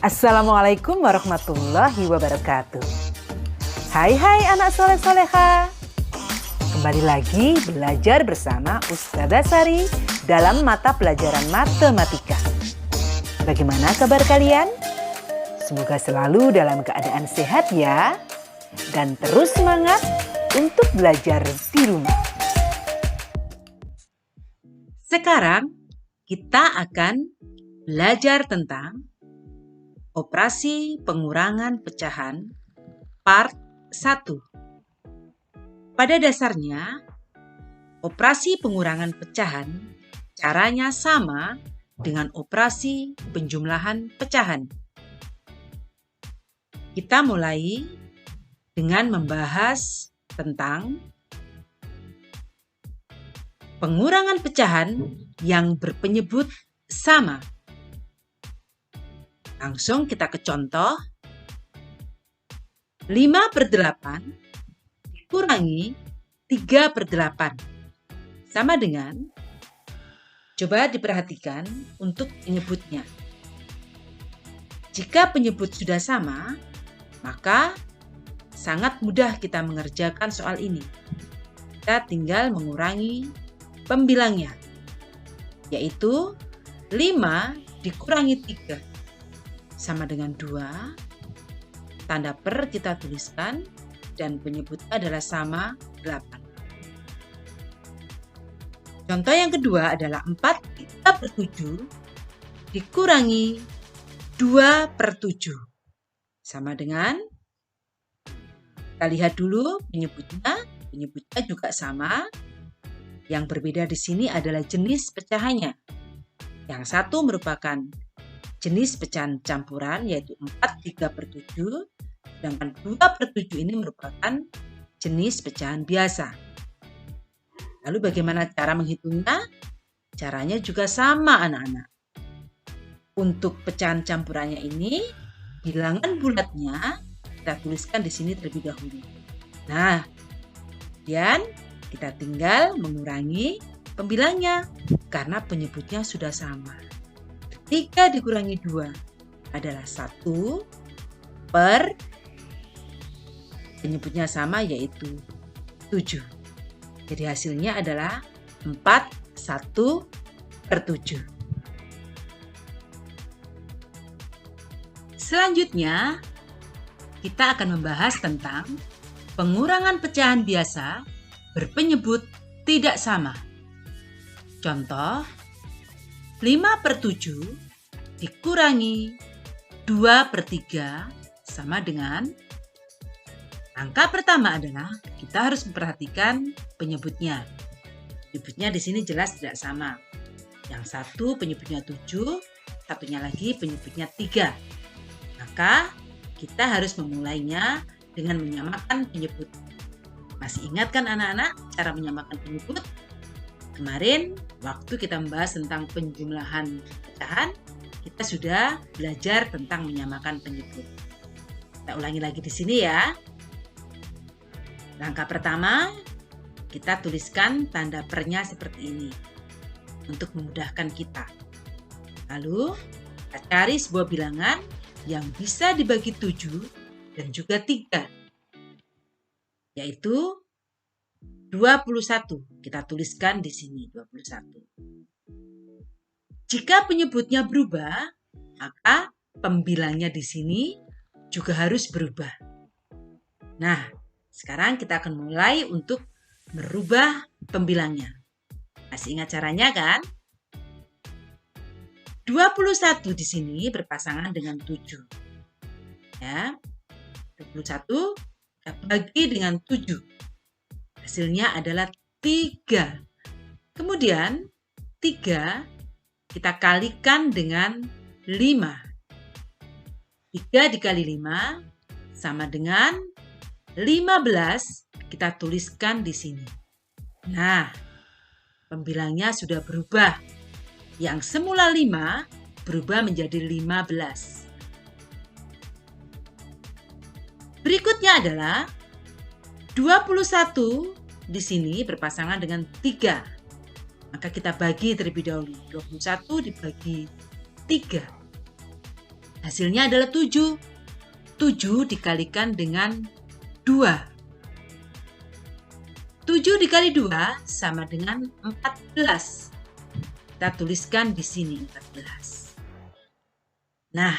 Assalamualaikum warahmatullahi wabarakatuh. Hai anak soleh-soleha. Kembali lagi belajar bersama Ustazah Sari dalam mata pelajaran matematika. Bagaimana kabar kalian? Semoga selalu dalam keadaan sehat ya. Dan terus semangat untuk belajar di rumah. Sekarang kita akan belajar tentang operasi pengurangan pecahan part 1. Pada dasarnya, operasi pengurangan pecahan caranya sama dengan operasi penjumlahan pecahan. Kita mulai dengan membahas tentang pengurangan pecahan yang berpenyebut sama. Langsung kita ke contoh. 5/8 dikurangi 3/8 sama dengan, coba diperhatikan untuk penyebutnya. Jika penyebut sudah sama, maka sangat mudah kita mengerjakan soal ini. Kita tinggal mengurangi pembilangnya, yaitu 5 dikurangi 3 sama dengan 2, tanda per kita tuliskan, dan penyebutnya adalah sama 8. Contoh yang kedua adalah 4/7 dikurangi 2/7 sama dengan, kita lihat dulu penyebutnya juga sama. Yang berbeda di sini adalah jenis pecahannya. Yang satu merupakan jenis pecahan campuran, yaitu 4/3/7, sedangkan 2/7 ini merupakan jenis pecahan biasa. Lalu bagaimana cara menghitungnya? Caranya juga sama anak-anak. Untuk pecahan campurannya ini, bilangan bulatnya kita tuliskan di sini terlebih dahulu. Nah, kemudian kita tinggal mengurangi pembilangnya karena penyebutnya sudah sama. 3 dikurangi 2 adalah 1 per penyebutnya sama, yaitu 7. Jadi hasilnya adalah 4/1/7. Selanjutnya, kita akan membahas tentang pengurangan pecahan biasa berpenyebut tidak sama. Contoh, 5/7 dikurangi 2/3 sama dengan, angka pertama adalah kita harus memperhatikan penyebutnya. Penyebutnya di sini jelas tidak sama. Yang satu penyebutnya 7, satunya lagi penyebutnya 3. Maka kita harus memulainya dengan menyamakan penyebut. Masih ingat kan anak-anak cara menyamakan penyebut? Kemarin waktu kita membahas tentang penjumlahan pecahan, kita sudah belajar tentang menyamakan penyebut. Kita ulangi lagi di sini ya. Langkah pertama, kita tuliskan tanda pernya seperti ini untuk memudahkan kita. Lalu, kita cari sebuah bilangan yang bisa dibagi 7 dan juga 3, yaitu 21. Kita tuliskan di sini 21. Jika penyebutnya berubah, maka pembilangnya di sini juga harus berubah. Nah, sekarang kita akan mulai untuk merubah pembilangnya. Masih ingat caranya kan? 21 di sini berpasangan dengan 7. Ya. 21 kita bagi dengan 7. Hasilnya adalah 3. Kemudian 3 kita kalikan dengan 5. 3 dikali 5 sama dengan 15. Kita tuliskan di sini. Nah, pembilangnya sudah berubah. Yang semula 5 berubah menjadi 15. Berikutnya adalah 21 di sini berpasangan dengan 3. Maka kita bagi terlebih dahulu. 21 dibagi 3. Hasilnya adalah 7. 7 dikalikan dengan 2. 7 dikali 2 sama dengan 14. Kita tuliskan di sini 14. Nah,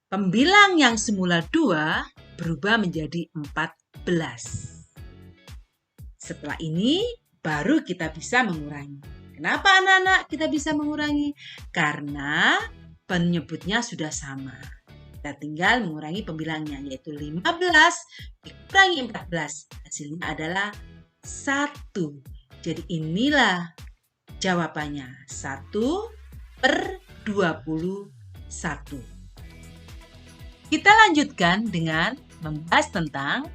pembilang yang semula 2 berubah menjadi 14. Setelah ini baru kita bisa mengurangi. Kenapa anak-anak kita bisa mengurangi? Karena penyebutnya sudah sama. Kita tinggal mengurangi pembilangnya, yaitu 15 dikurangi 14. Hasilnya adalah 1. Jadi inilah jawabannya, 1/21. Kita lanjutkan dengan membahas tentang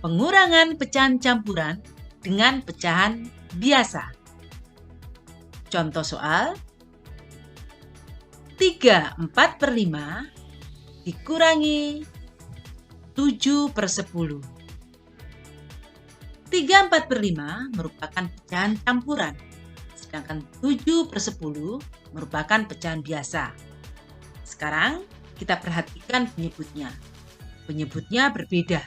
pengurangan pecahan campuran dengan pecahan biasa. Contoh soal, 3/4/5 dikurangi 7/10. 3/4/5 merupakan pecahan campuran, sedangkan 7/10 merupakan pecahan biasa. Sekarang kita perhatikan penyebutnya. Penyebutnya berbeda,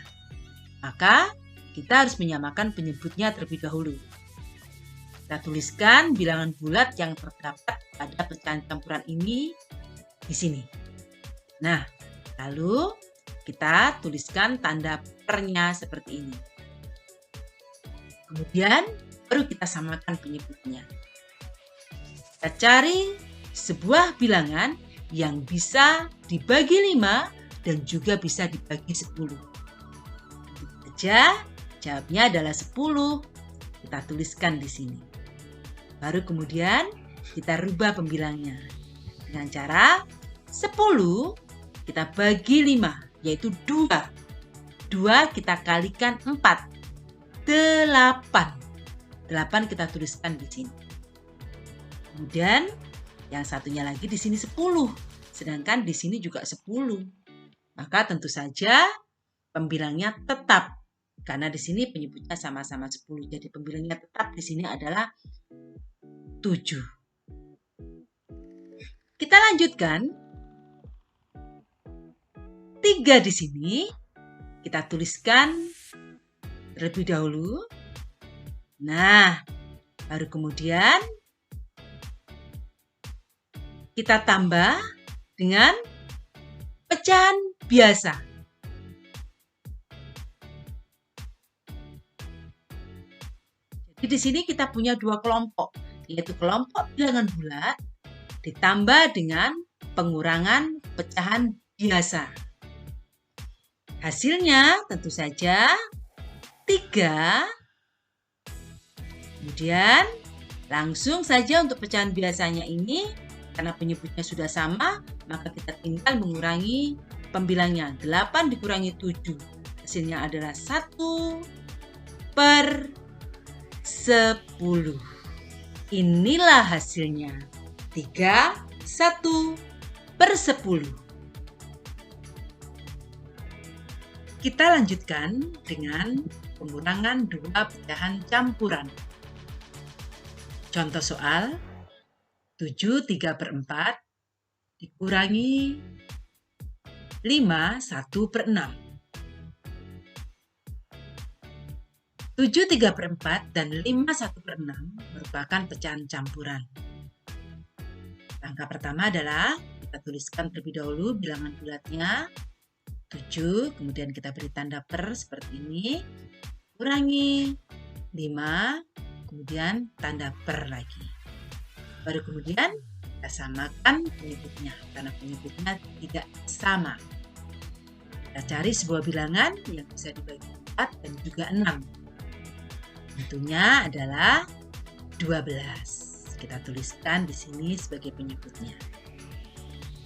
maka kita harus menyamakan penyebutnya terlebih dahulu. Kita tuliskan bilangan bulat yang terdapat pada pecahan campuran ini di sini. Nah, lalu kita tuliskan tanda pernya seperti ini. Kemudian baru kita samakan penyebutnya. Kita cari sebuah bilangan yang bisa dibagi 5 dan juga bisa dibagi 10. Saja, jawabnya adalah 10. Kita tuliskan di sini. Baru kemudian kita rubah pembilangnya. Dengan cara 10 kita bagi 5, yaitu 2. 2 kita kalikan 4. 8. 8 kita tuliskan di sini. Kemudian yang satunya lagi di sini 10. Sedangkan di sini juga 10. Maka tentu saja pembilangnya tetap. Karena di sini penyebutnya sama-sama 10. Jadi pembilangnya tetap di sini adalah 7. Kita lanjutkan. 3 di sini kita tuliskan terlebih dahulu. Nah, baru kemudian kita tambah dengan pecahan biasa. Jadi di sini kita punya 2 kelompok, yaitu kelompok bilangan bulat ditambah dengan pengurangan pecahan biasa. Hasilnya tentu saja 3. Kemudian langsung saja untuk pecahan biasanya ini, karena penyebutnya sudah sama, maka kita tinggal mengurangi pembilangnya. 8 dikurangi 7. Hasilnya adalah 1/10. Inilah hasilnya. 3, 1/10. Kita lanjutkan dengan pengurangan 2 pecahan campuran. Contoh soal, 7/3/4 dikurangi 5 1/6. 7/3/4 dan 5 1/6 merupakan pecahan campuran. Langkah pertama adalah kita tuliskan terlebih dahulu bilangan bulatnya 7, kemudian kita beri tanda per seperti ini, kurangi 5, kemudian tanda per lagi. Baru kemudian kita samakan penyebutnya, karena penyebutnya tidak sama. Kita cari sebuah bilangan yang bisa dibagi 4 dan juga 6. Tentunya adalah 12. Kita tuliskan di sini sebagai penyebutnya.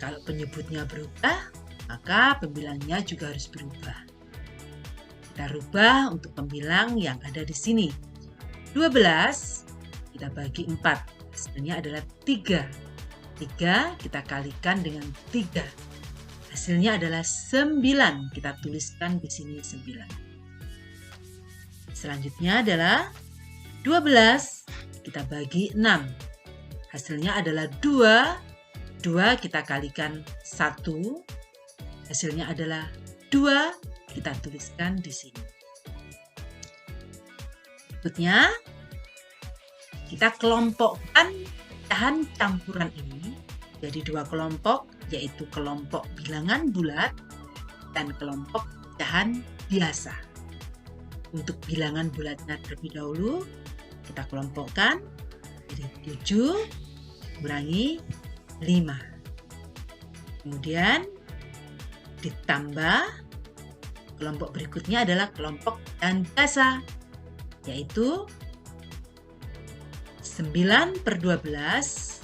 Kalau penyebutnya berubah, maka pembilangnya juga harus berubah. Kita rubah untuk pembilang yang ada di sini. 12 kita bagi 4. Hasilnya adalah 3. 3 kita kalikan dengan 3. Hasilnya adalah 9. Kita tuliskan di sini 9. Selanjutnya adalah 12 kita bagi 6. Hasilnya adalah 2. 2 kita kalikan 1, hasilnya adalah 2, kita tuliskan di sini. Berikutnya, kita kelompokkan pecahan campuran ini jadi 2 kelompok, yaitu kelompok bilangan bulat dan kelompok pecahan biasa. Untuk bilangan bulatnya terlebih dahulu, kita kelompokkan jadi 7 kurangi 5. Kemudian ditambah kelompok berikutnya adalah kelompok pecahan biasa, yaitu 9/12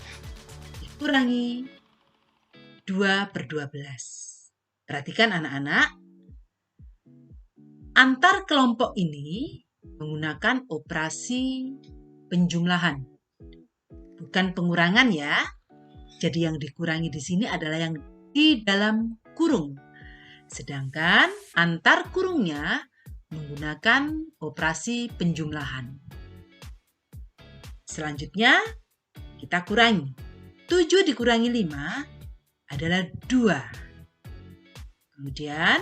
dikurangi 2/12. Perhatikan anak-anak, antar kelompok ini menggunakan operasi penjumlahan, bukan pengurangan ya. Jadi yang dikurangi di sini adalah yang di dalam kurung. Sedangkan antar kurungnya menggunakan operasi penjumlahan. Selanjutnya kita kurangi. 7 dikurangi 5 adalah 2. Kemudian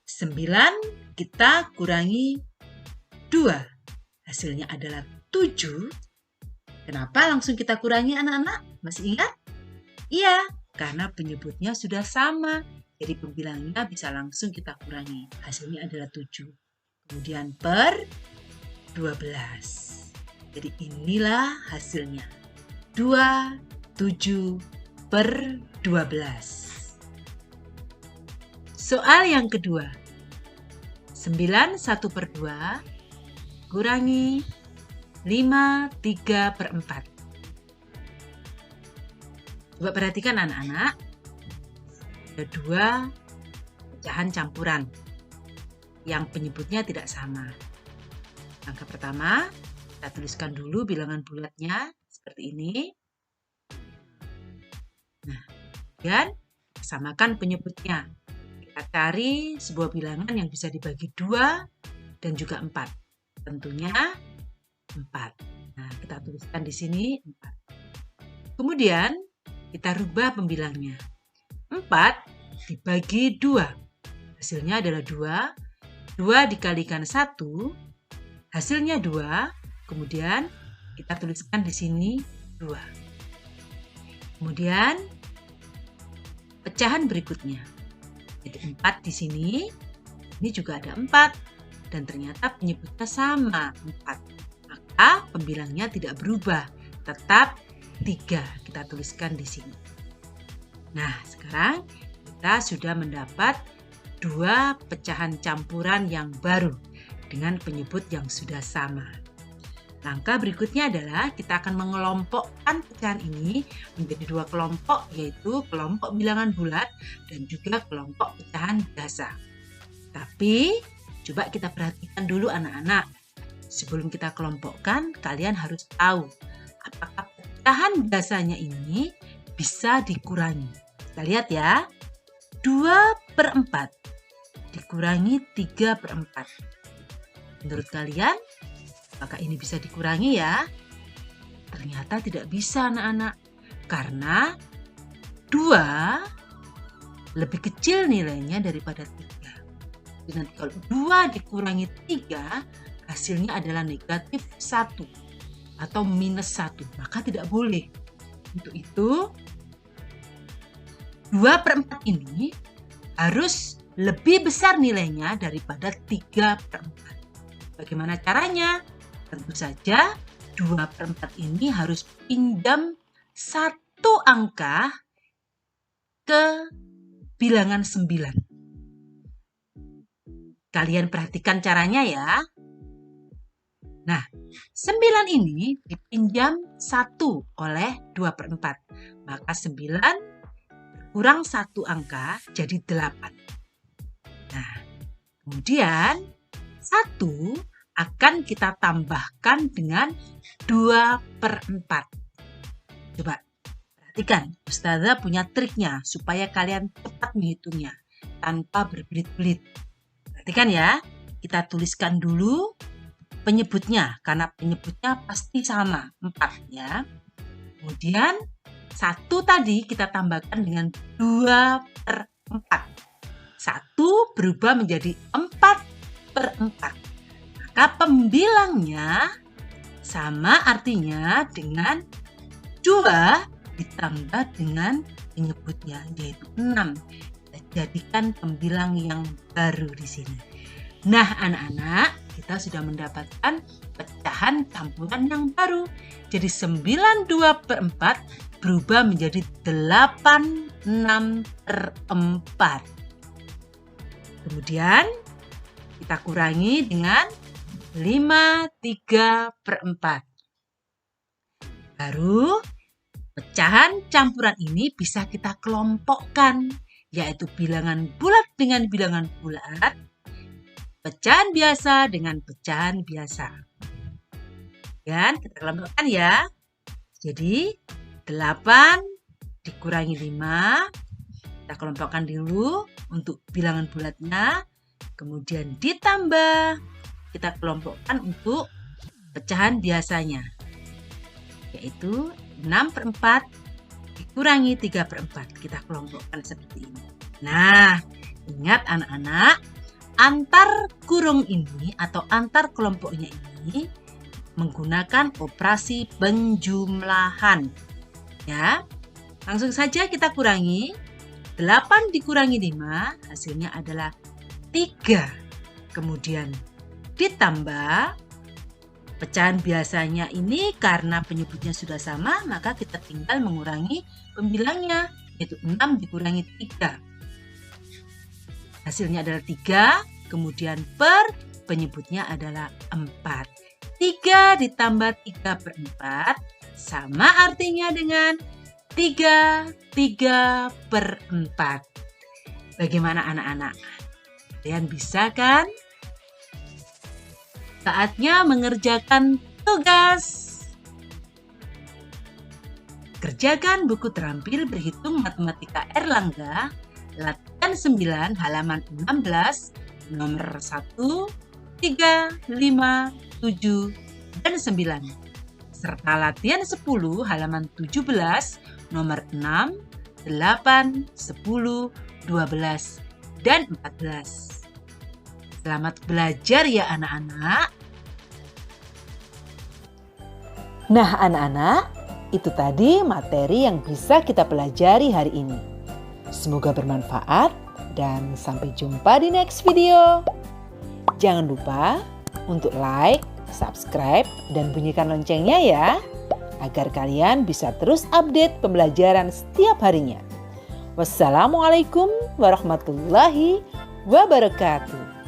9 kita kurangi 2. Hasilnya adalah 7. Kenapa langsung kita kurangi anak-anak? Masih ingat? Iya, karena penyebutnya sudah sama. Jadi pembilangnya bisa langsung kita kurangi. Hasilnya adalah 7. Kemudian per 12. Jadi inilah hasilnya. 27/12. Soal yang kedua. 9/1/2 kurangi 5/3/4. Coba perhatikan anak-anak. Ada 2 pecahan campuran yang penyebutnya tidak sama. Langkah pertama, kita tuliskan dulu bilangan bulatnya seperti ini. Nah, kemudian samakan penyebutnya. Kita cari sebuah bilangan yang bisa dibagi 2 dan juga 4. Tentunya 4. Nah, kita tuliskan di sini 4. Kemudian kita rubah pembilangnya. 4 dibagi 2. Hasilnya adalah 2. 2 dikalikan 1. Hasilnya 2. Kemudian kita tuliskan di sini 2. Kemudian pecahan berikutnya. Jadi 4 di sini. Ini juga ada 4. Dan ternyata penyebutnya sama, 4. Maka pembilangnya tidak berubah. Tetap 3. Kita tuliskan di sini. Nah, sekarang kita sudah mendapat 2 pecahan campuran yang baru dengan penyebut yang sudah sama. Langkah berikutnya adalah kita akan mengelompokkan pecahan ini menjadi 2 kelompok, yaitu kelompok bilangan bulat dan juga kelompok pecahan biasa. Tapi coba kita perhatikan dulu anak-anak. Sebelum kita kelompokkan, kalian harus tahu apakah pecahan biasanya ini bisa dikurangi. Kita lihat ya. 2/4 dikurangi 3/4. Menurut kalian, apakah ini bisa dikurangi ya? Ternyata tidak bisa anak-anak. Karena 2 lebih kecil nilainya daripada 3. Dan kalau 2 dikurangi 3, hasilnya adalah negatif 1 atau minus 1. Maka tidak boleh. Untuk itu, 2/4 ini harus lebih besar nilainya daripada 3/4. Bagaimana caranya? Tentu saja 2/4 ini harus pinjam 1 angka ke bilangan 9. Kalian perhatikan caranya ya. Nah, 9 ini dipinjam 1 oleh 2/4. Maka 9 kurang 1 angka jadi 8. Nah, kemudian 1 akan kita tambahkan dengan 2/4. Coba perhatikan, Ustazah punya triknya supaya kalian cepat menghitungnya tanpa berbelit-belit. Perhatikan ya, kita tuliskan dulu penyebutnya karena penyebutnya pasti sama, 4 ya. Kemudian 1 tadi kita tambahkan dengan 2/4. 1 berubah menjadi 4/4. Maka pembilangnya sama artinya dengan 2 ditambah dengan penyebutnya, yaitu 6. Kita jadikan pembilang yang baru di sini. Nah, anak-anak, kita sudah mendapatkan pecahan campuran yang baru. Jadi 92/4 berubah menjadi 86/4. Kemudian kita kurangi dengan 53/4. Baru pecahan campuran ini bisa kita kelompokkan, yaitu bilangan bulat dengan bilangan bulat, pecahan biasa dengan pecahan biasa. Dan kita kelompokkan ya. Jadi 8 dikurangi 5. Kita kelompokkan dulu untuk bilangan bulatnya. Kemudian ditambah, kita kelompokkan untuk pecahan biasanya, yaitu 6/4 dikurangi 3/4. Kita kelompokkan seperti ini. Nah, ingat anak-anak, antar kurung ini atau antar kelompoknya ini menggunakan operasi penjumlahan. Ya, langsung saja kita kurangi. 8 dikurangi 5 hasilnya adalah 3. Kemudian ditambah pecahan biasanya ini karena penyebutnya sudah sama, maka kita tinggal mengurangi pembilangnya, yaitu 6 dikurangi 3. Hasilnya adalah 3, kemudian per penyebutnya adalah 4. 3 ditambah 3/4 sama artinya dengan 3/4. Bagaimana anak-anak? Kalian bisa kan? Saatnya mengerjakan tugas. Kerjakan buku terampil berhitung matematika Erlangga, latihan 9 halaman 16, nomor 1, 3, 5, 7, dan 9. Serta latihan 10 halaman 17, nomor 6, 8, 10, 12, dan 14. Selamat belajar ya anak-anak. Nah anak-anak, itu tadi materi yang bisa kita pelajari hari ini. Semoga bermanfaat dan sampai jumpa di next video. Jangan lupa untuk like, subscribe, dan bunyikan loncengnya ya, agar kalian bisa terus update pembelajaran setiap harinya. Wassalamualaikum warahmatullahi wabarakatuh.